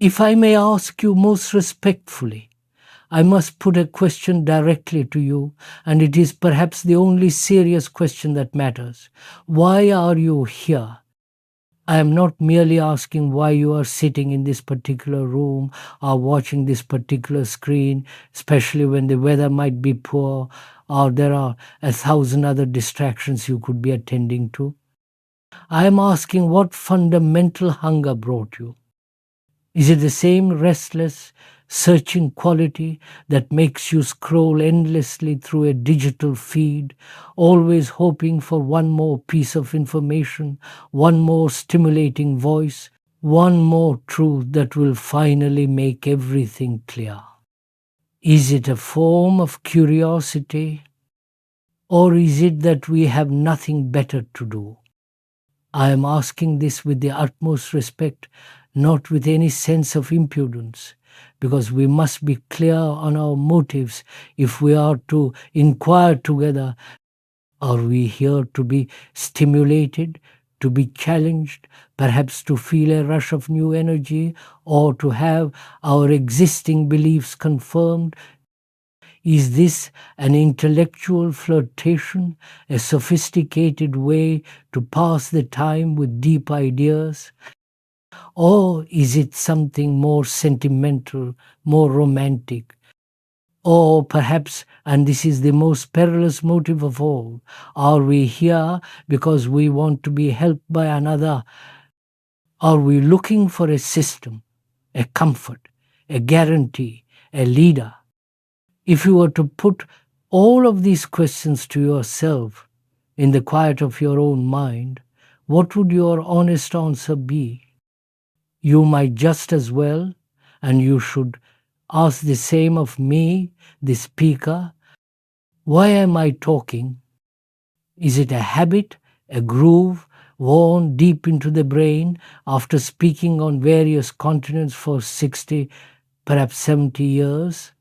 If I may ask you most respectfully, I must put a question directly to you, and it is perhaps the only serious question that matters. Why are you here? I am not merely asking why you are sitting in this particular room or watching this particular screen, especially when the weather might be poor or there are 1,000 other distractions you could be attending to. I am asking what fundamental hunger brought you. Is it the same restless, searching quality that makes you scroll endlessly through a digital feed, always hoping for one more piece of information, one more stimulating voice, one more truth that will finally make everything clear? Is it a form of curiosity, or is it that we have nothing better to do? I am asking this with the utmost respect, not with any sense of impudence, because we must be clear on our motives if we are to inquire together. Are we here to be stimulated, to be challenged, perhaps to feel a rush of new energy, or to have our existing beliefs confirmed? Is this an intellectual flirtation, a sophisticated way to pass the time with deep ideas? Or is it something more sentimental, more romantic? Or perhaps, and this is the most perilous motive of all, are we here because we want to be helped by another? Are we looking for a system, a comfort, a guarantee, a leader? If you were to put all of these questions to yourself in the quiet of your own mind, what would your honest answer be? You might just as well, and you should ask the same of me, the speaker. Why am I talking? Is it a habit, a groove, worn deep into the brain after speaking on various continents for 60, perhaps 70 years?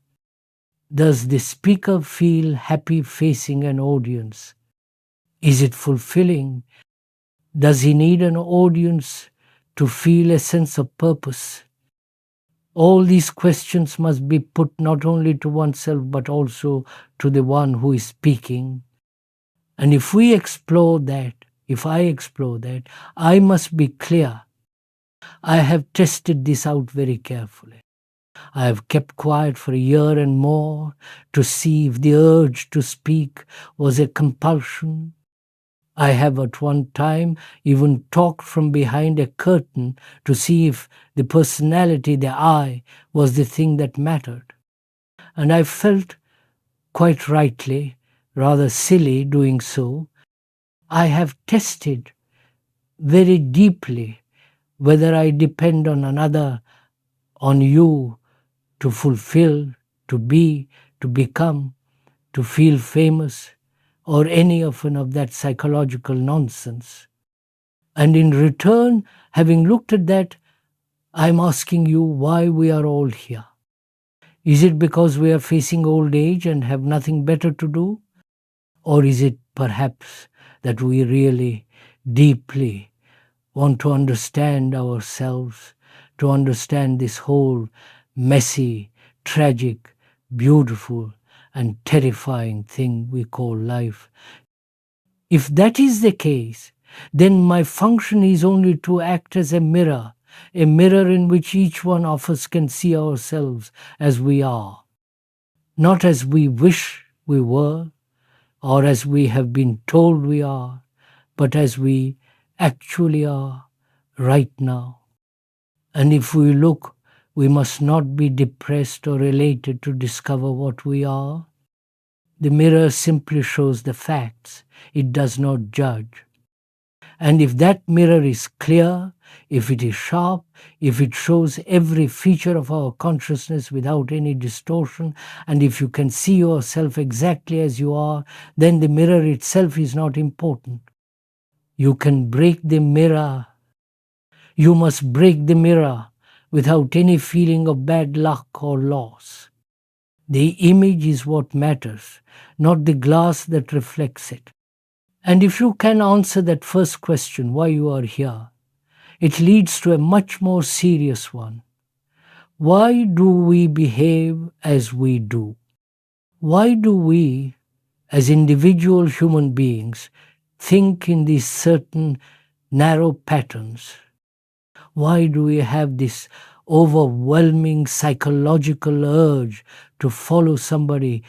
Does the speaker feel happy facing an audience? Is it fulfilling? Does he need an audience to feel a sense of purpose? All these questions must be put not only to oneself but also to the one who is speaking. And if we explore that, if I explore that, I must be clear. I have tested this out very carefully. I have kept quiet for a year and more to see if the urge to speak was a compulsion. I have at one time even talked from behind a curtain to see if the personality, the I, was the thing that mattered. And I felt, quite rightly, rather silly doing so. I have tested very deeply whether I depend on another, on you, to fulfill, to be, to become, to feel famous, or any of that psychological nonsense. And in return, having looked at that, I'm asking you why we are all here. Is it because we are facing old age and have nothing better to do? Or is it perhaps that we really, deeply want to understand ourselves, to understand this whole messy, tragic, beautiful, and terrifying thing we call life? If that is the case, then my function is only to act as a mirror in which each one of us can see ourselves as we are, not as we wish we were, or as we have been told we are, but as we actually are right now. And if we look, we must not be depressed or elated to discover what we are. The mirror simply shows the facts. It does not judge. And if that mirror is clear, if it is sharp, if it shows every feature of our consciousness without any distortion, and if you can see yourself exactly as you are, then the mirror itself is not important. You can break the mirror. You must break the mirror without any feeling of bad luck or loss. The image is what matters, not the glass that reflects it. And if you can answer that first question, why you are here, it leads to a much more serious one. Why do we behave as we do? Why do we, as individual human beings, think in these certain narrow patterns? Why do we have this overwhelming psychological urge to follow somebody?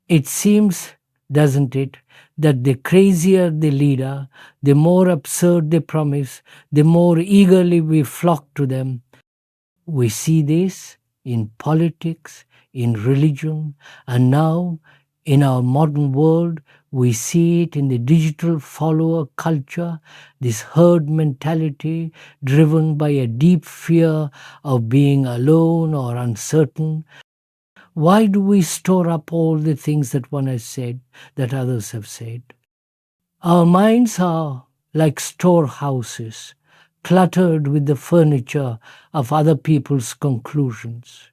It seems, doesn't it, that the crazier the leader, the more absurd they promise, the more eagerly we flock to them. We see this in politics, in religion, and now in our modern world, we see it in the digital follower culture, this herd mentality driven by a deep fear of being alone or uncertain. Why do we store up all the things that one has said, that others have said? Our minds are like storehouses, cluttered with the furniture of other people's conclusions.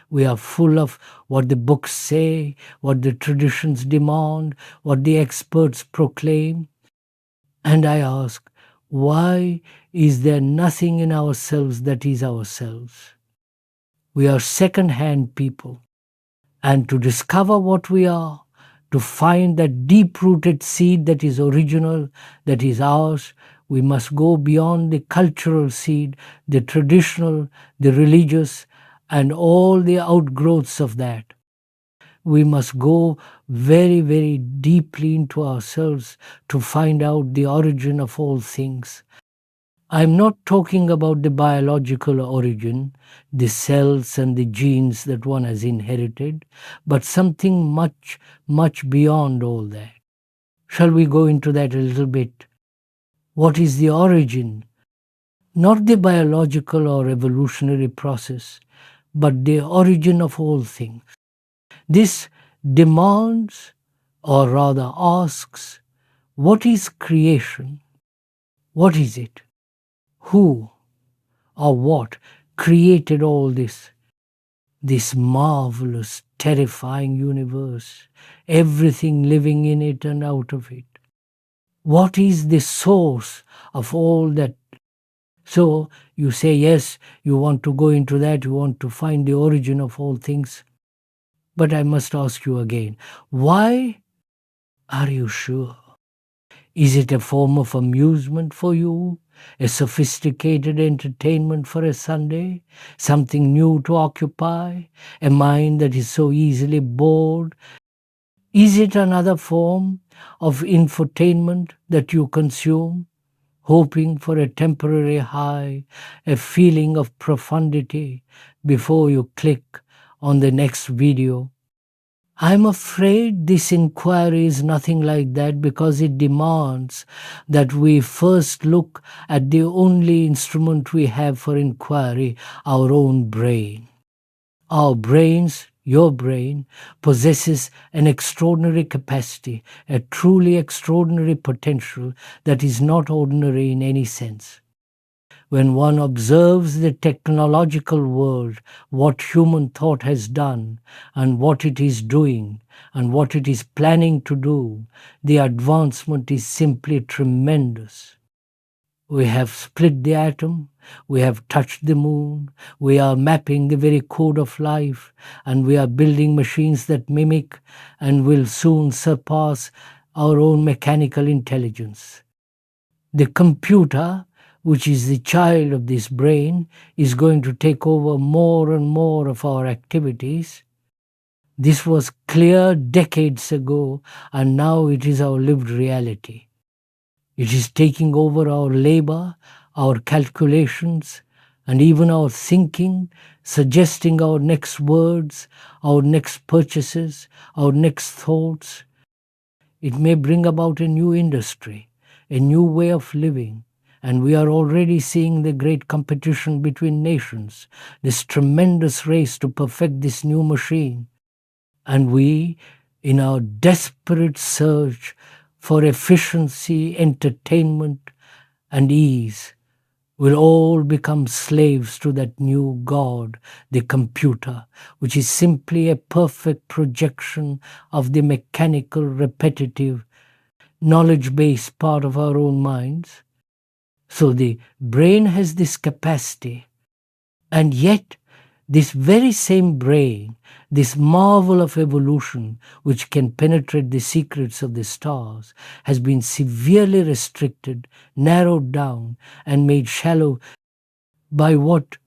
We are full of what the books say, what the traditions demand, what the experts proclaim. And I ask, why is there nothing in ourselves that is ourselves? We are second-hand people. And to discover what we are, to find that deep-rooted seed that is original, that is ours, we must go beyond the cultural seed, the traditional, the religious, and all the outgrowths of that. We must go very, very deeply into ourselves to find out the origin of all things. I'm not talking about the biological origin, the cells and the genes that one has inherited, but something much, much beyond all that. Shall we go into that a little bit? What is the origin? Not the biological or evolutionary process, but the origin of all things. This demands, or rather asks, what is creation? What is it? Who or what created all this? This marvelous, terrifying universe, everything living in it and out of it. What is the source of all that? So you say, yes, you want to go into that, you want to find the origin of all things. But I must ask you again, why are you sure? Is it a form of amusement for you? A sophisticated entertainment for a Sunday? Something new to occupy? A mind that is so easily bored? Is it another form of infotainment that you consume, hoping for a temporary high, a feeling of profundity before you click on the next video? I'm afraid this inquiry is nothing like that, because it demands that we first look at the only instrument we have for inquiry, our own brain. Our brains, your brain, possesses an extraordinary capacity, a truly extraordinary potential that is not ordinary in any sense. When one observes the technological world, what human thought has done, and what it is doing, and what it is planning to do, the advancement is simply tremendous. We have split the atom, we have touched the moon, we are mapping the very code of life, and we are building machines that mimic and will soon surpass our own mechanical intelligence. The computer, which is the child of this brain, is going to take over more and more of our activities. This was clear decades ago, and now it is our lived reality. It is taking over our labor, our calculations, and even our thinking, suggesting our next words, our next purchases, our next thoughts. It may bring about a new industry, a new way of living, and we are already seeing the great competition between nations, this tremendous race to perfect this new machine. And we, in our desperate search for efficiency, entertainment, and ease, will all become slaves to that new God, the computer, which is simply a perfect projection of the mechanical, repetitive, knowledge-based part of our own minds. So the brain has this capacity And yet, this very same brain, this marvel of evolution, which can penetrate the secrets of the stars, has been severely restricted, narrowed down, and made shallow by what?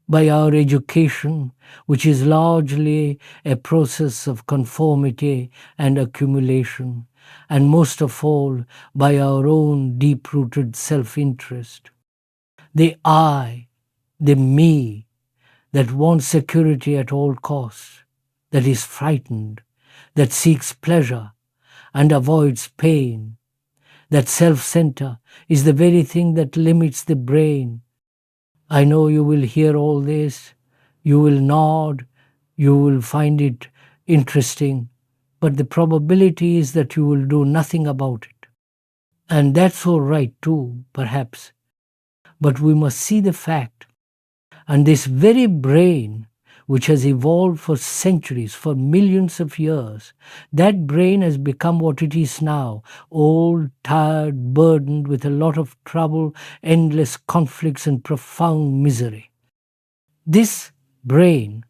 By our education, which is largely a process of conformity and accumulation, and most of all by our own deep rooted self interest. The I, the me, that wants security at all costs, that is frightened, that seeks pleasure and avoids pain. That self center is the very thing that limits the brain. I know you will hear all this, you will nod, you will find it interesting, but the probability is that you will do nothing about it. And that's all right too, perhaps. But we must see the fact. And this very brain, which has evolved for centuries, for millions of years, that brain has become what it is now: old, tired, burdened with a lot of trouble, endless conflicts, and profound misery. This brain,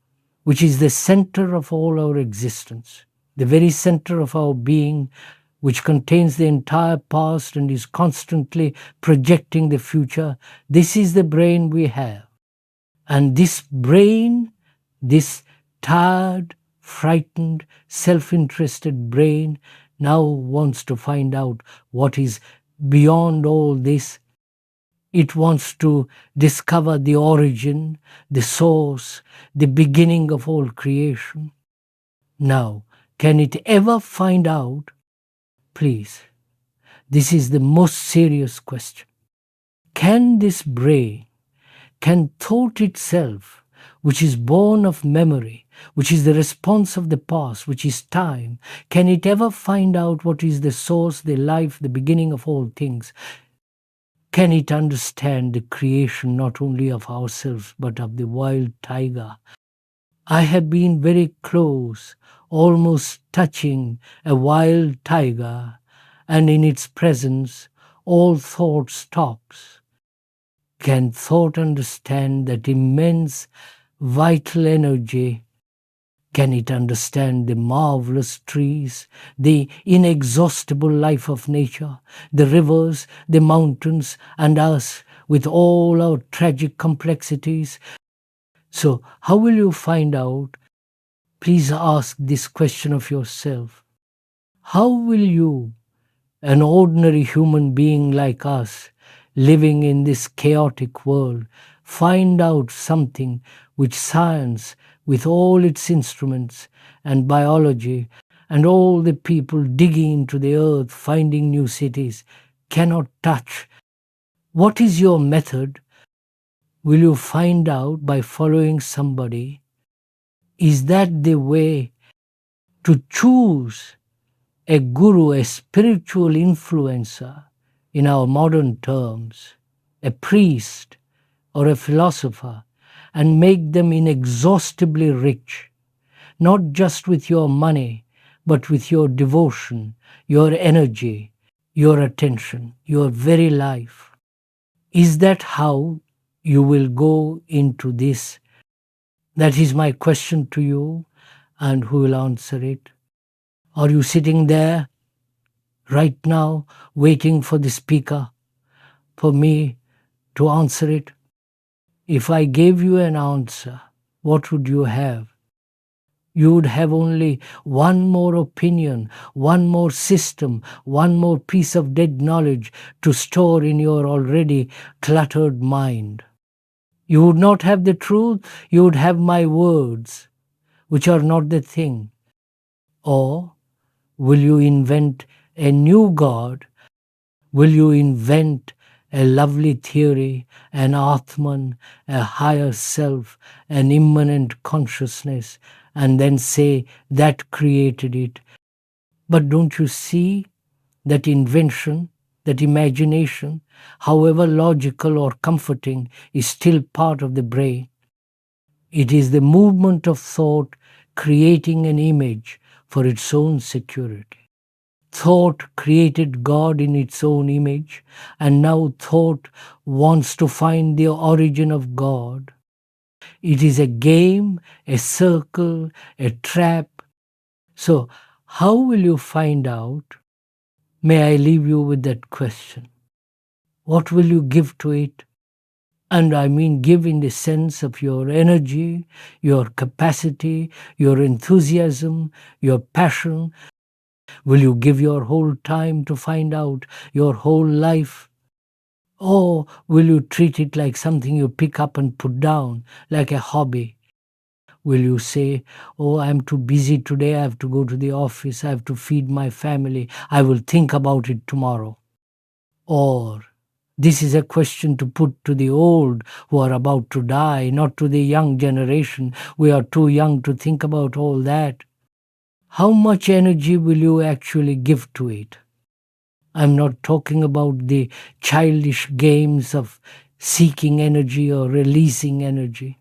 which is the center of all our existence, the very center of our being, which contains the entire past and is constantly projecting the future, this is the brain we have. And this brain, this tired, frightened, self interested brain, now wants to find out what is beyond all this. It wants to discover the origin, the source, the beginning of all creation. Now, can it ever find out? Please, this is the most serious question. Can this brain, can thought itself, which is born of memory, which is the response of the past, which is time, can it ever find out what is the source, the life, the beginning of all things? Can it understand the creation not only of ourselves but of the wild tiger? I have been very close, almost touching a wild tiger, and in its presence all thought stops. Can thought understand that immense vital energy? Can it understand the marvelous trees, the inexhaustible life of nature, the rivers, the mountains, and us with all our tragic complexities? So, how will you find out? Please ask this question of yourself. How will you, an ordinary human being like us, living in this chaotic world, find out something which science, with all its instruments, and biology, and all the people digging into the earth, finding new cities, cannot touch? What is your method? Will you find out by following somebody? Is that the way to choose a guru, a spiritual influencer, in our modern terms, a priest or a philosopher, and make them inexhaustibly rich, not just with your money, but with your devotion, your energy, your attention, your very life? Is that how you will go into this? That is my question to you, and who will answer it? Are you sitting there right now waiting for the speaker, for me to answer it? If I gave you an answer, what would you have? You would have only one more opinion, one more system, one more piece of dead knowledge to store in your already cluttered mind. You would not have the truth, you would have my words, which are not the thing. Or will you invent a new God? Will you invent a lovely theory, an Atman, a higher self, an immanent consciousness, and then say that created it? But don't you see that invention, that imagination, however logical or comforting, is still part of the brain? It is the movement of thought creating an image for its own security. Thought created God in its own image, and now thought wants to find the origin of God. It is a game, a circle, a trap. So, how will you find out? May I leave you with that question. What will you give to it? And I mean give in the sense of your energy, your capacity, your enthusiasm, your passion. Will you give your whole time to find out, your whole life? Or will you treat it like something you pick up and put down, like a hobby? Will you say, oh, I'm too busy today, I have to go to the office, I have to feed my family, I will think about it tomorrow? Or, this is a question to put to the old who are about to die, not to the young generation. We are too young to think about all that. How much energy will you actually give to it? I'm not talking about the childish games of seeking energy or releasing energy.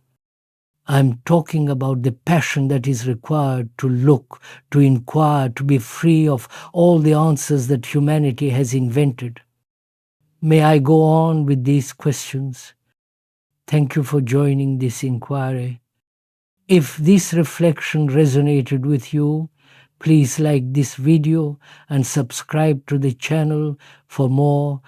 I'm talking about the passion that is required to look, to inquire, to be free of all the answers that humanity has invented. May I go on with these questions? Thank you for joining this inquiry. If this reflection resonated with you, please like this video and subscribe to the channel for more